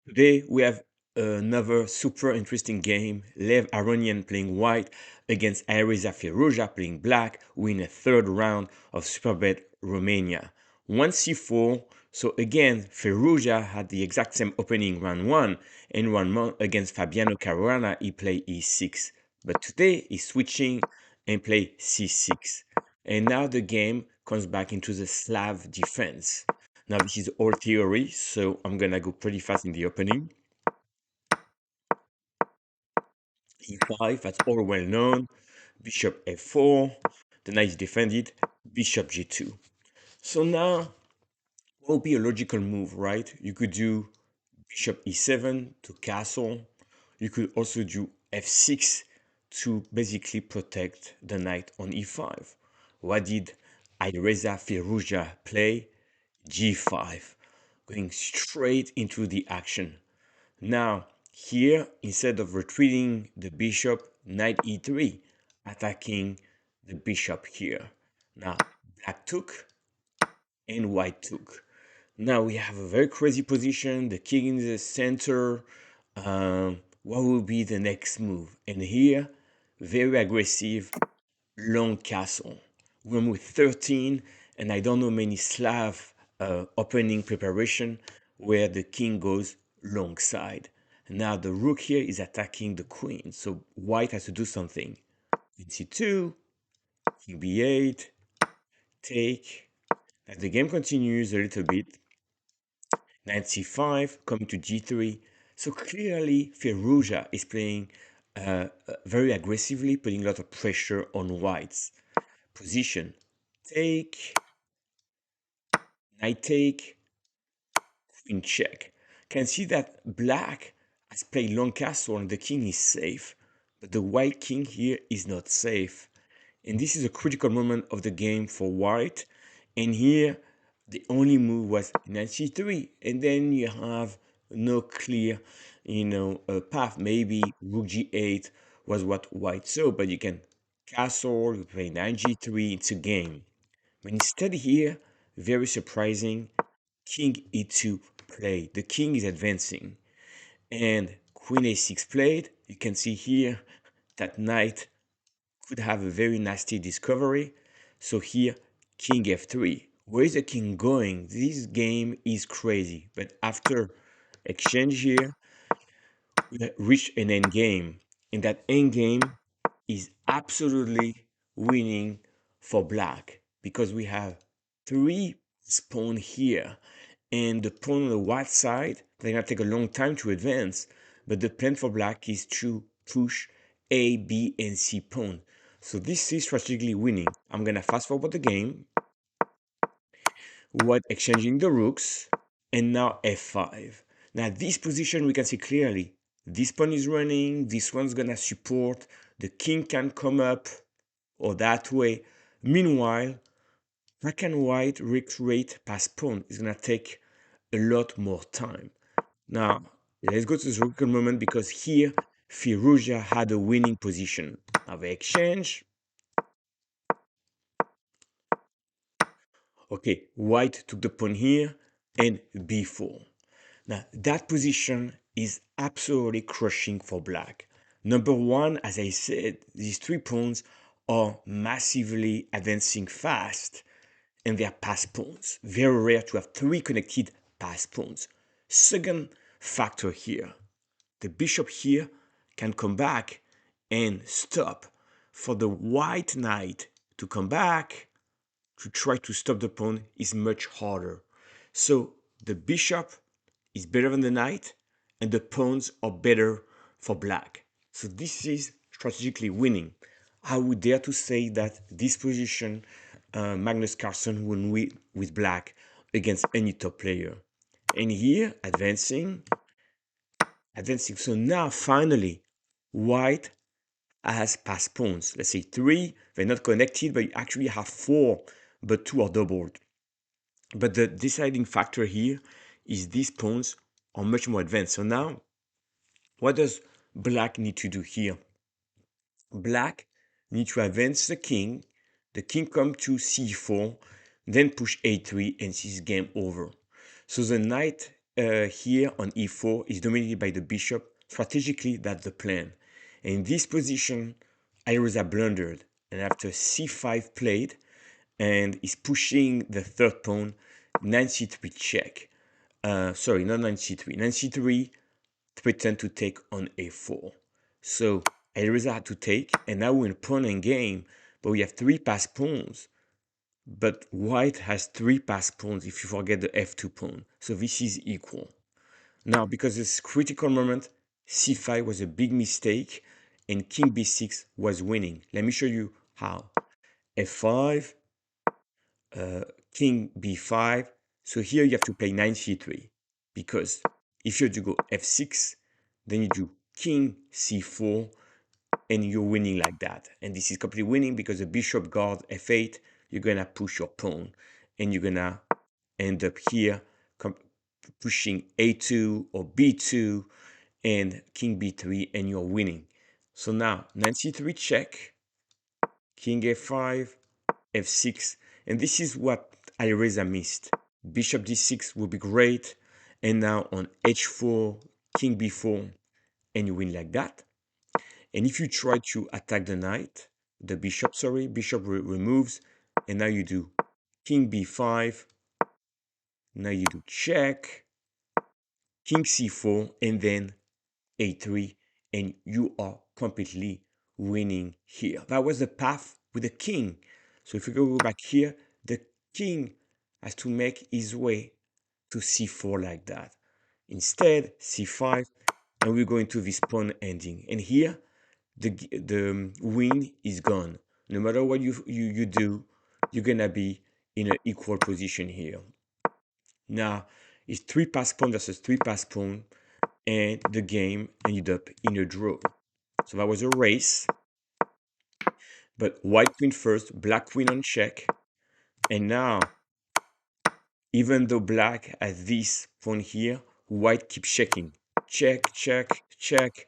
Today we have another super interesting game. Lev Aronian playing white against Alireza Firoujza playing black. We're in a third round of Superbet Romania. 1c4. So again, Firoujza had the exact same opening round 1 and round 1 against Fabiano Caruana. He played e6. But today he's switching and play c6. And now the game comes back into the Slav defense. Now this is all theory, so I'm gonna go pretty fast in the opening. E5, that's all well known. Bishop f4, the knight is defended. Bishop g2. So now, what would be a logical move, right? You could do bishop e7 to castle. You could also do f6 to basically protect the knight on e5. What did Alireza Firoujza play? G5, going straight into the action. Now, here, instead of retreating the bishop, knight e3, attacking the bishop here. Now, black took and white took. Now we have a very crazy position, the king in the center. What will be the next move? And here, very aggressive, long castle. We're with 13, and I don't know many Slav opening preparation where the king goes long side. Now the rook here is attacking the queen, so white has to do something. Queen c2, king b8, take. As the game continues a little bit, knight c5, coming to g3. So clearly, Firouzja is playing very aggressively, putting a lot of pressure on white's position. Take, knight take, queen check. Can see that black has played long castle and the king is safe, but the white king here is not safe. And this is a critical moment of the game for white. And here, the only move was knight c3, and then you have no clear, path. Maybe rook g8 was what white saw, but you can castle, you play knight g3, it's a game. But instead here, very surprising, king e2 played. The king is advancing. And queen a6 played. You can see here that knight could have a very nasty discovery. So here, king f3. Where is the king going? This game is crazy. But after exchange here, we reach an endgame. And that endgame is absolutely winning for black because we have three pawn here, and the pawn on the white side, they're gonna take a long time to advance, but the plan for black is to push A, B, and C pawn. So this is strategically winning. I'm gonna fast forward the game, white exchanging the rooks, and now f5. Now this position we can see clearly. This pawn is running, this one's gonna support, the king can come up or that way. Meanwhile, black and white recreate past pawn is gonna take a lot more time. Now, let's go to the critical moment because here Firouzja had a winning position. Now the exchange. Okay, white took the pawn here and b4. Now that position is absolutely crushing for black. Number one, as I said, these three pawns are massively advancing fast and they are pass pawns. Very rare to have three connected pass pawns. Second factor here, the bishop here can come back and stop. For the white knight to come back to try to stop the pawn is much harder. So the bishop is better than the knight and the pawns are better for black. So this is strategically winning. I would dare to say that this position, Magnus Carlsen will win with black against any top player. And here, advancing. So now finally, white has passed pawns. Let's say three, they're not connected, but you actually have four, but two are doubled. But the deciding factor here is these pawns are much more advanced. So now, what does black need to do here? Black needs to advance the king come to c4, then push a3, and this is game over. So the knight here on e4 is dominated by the bishop. Strategically, that's the plan. And in this position, Alireza blundered, and after c5 played, and is pushing the third pawn, knight c3 check. Sorry, not knight c3. Knight c3 pretend to take on a4. So Alireza had to take, and now we're in pawn and game, but we have three passed pawns. But white has three passed pawns if you forget the f2 pawn. So this is equal. Now, because this critical moment, c5 was a big mistake, and king b6 was winning. Let me show you how. f5, king b5. So here you have to play knight c3, because if you do go f6, then you do king c4, and you're winning like that. And this is completely winning because the bishop guard f8, you're gonna push your pawn, and you're gonna end up here pushing a2 or b2 and king b3, and you're winning. So now knight c3 check, king f5, f6, and this is what Alireza missed. Bishop d6 will be great, and now on h4, king b4, and you win like that. And if you try to attack the knight, the bishop, sorry, bishop removes, and now you do king b5, now you do check, king c4, and then a3, and you are completely winning here. That was the path with the king. So if we go back here, the king has to make his way to c4 like that. Instead, c5, and we go into this pawn ending. And here, the win is gone. No matter what you do, you're gonna be in an equal position here. Now, it's three pass pawn versus three pass pawn, and the game ended up in a draw. So that was a race, but white queen first, black queen on check, and now, even though black has this pawn here, white keeps checking. Check, check, check,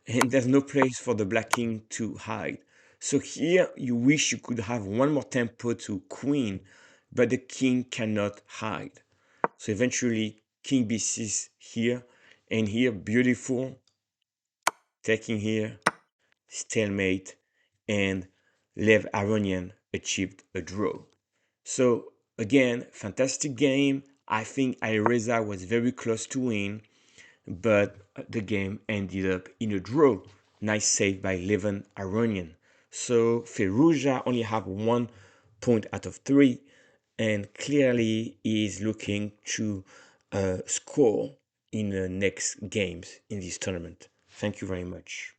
and there's no place for the black king to hide. So here you wish you could have one more tempo to queen, but the king cannot hide. So eventually king b6 here, and here beautiful, taking here, stalemate, and Lev Aronian achieved a draw. So again, fantastic game. I think Alireza was very close to win, but the game ended up in a draw. Nice save by Lev Aronian. So Firouzja only have 1 point out of 3, and clearly is looking to score in the next games in this tournament. Thank you very much.